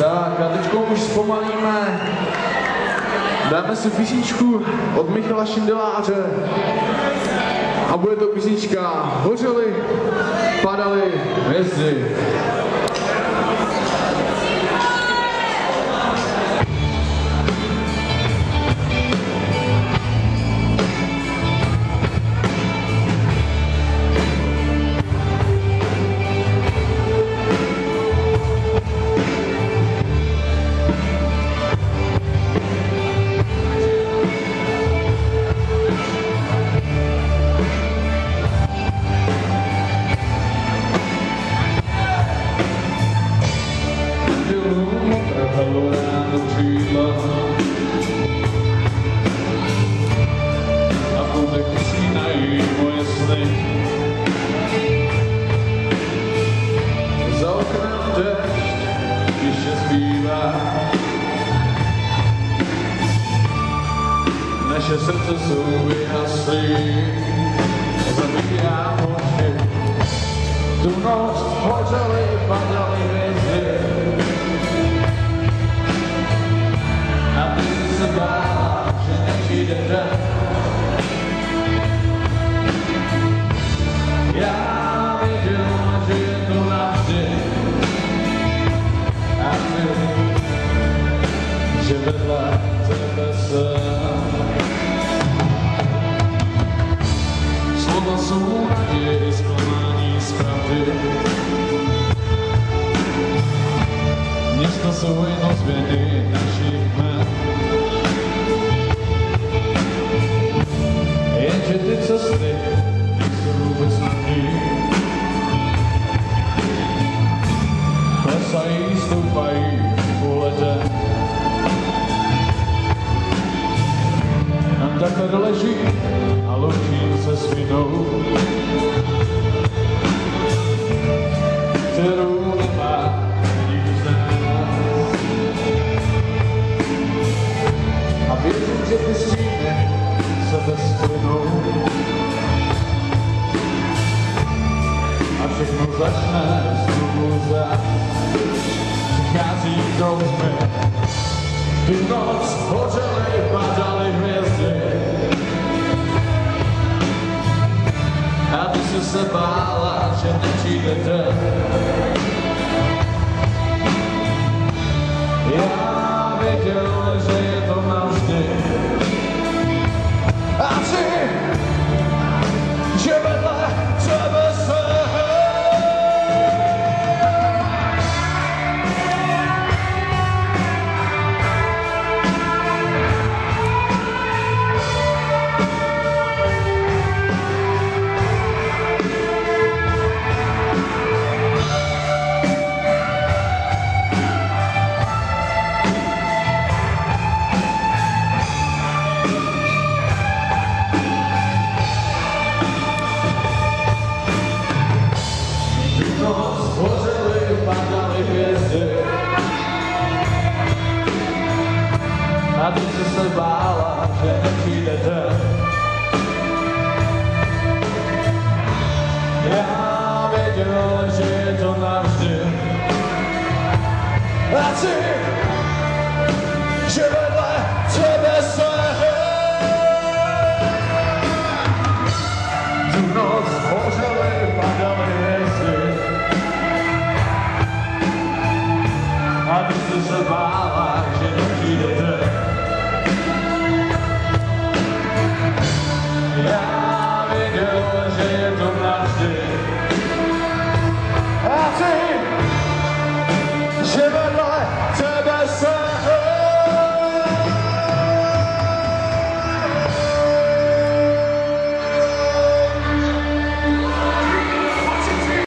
Tak a teďko už zpomalíme. Dáme si písničku od Michala Šindeláře. A bude to písnička Hořely, padaly hvězdy. Naše srdce jsou vyhaslí, zabíjá oči. Tu noc hořely, padaly hvězdy. A ty jsi se bála, že nepřijde den. Já věděl, že je to navždy. A ty, že vedle tebe jsem. Slova jsou naděje, zklamání z pravdy. Města jsou jen ozvěny našich jmen. Jenže ty cesty nejsou vůbec snadný. Klesají, stoupají po letě. Takhle leží a loučím se s vinou, kterou nemá nikdo z nás. A věřím, že ty stíny sebe splynou a všechno začne znovu zás. Přichází do tmy, tu noc hořely, padaly hvězdy. A ty jsi se bála, že nepřijde den. Já věděl, že je to navždy. A ty, že vedle tebe jsem. Hořely, padaly hvězdy. A ty jsi se bála, že nepřijde den. Já věděl, že je to navždy. A ty, že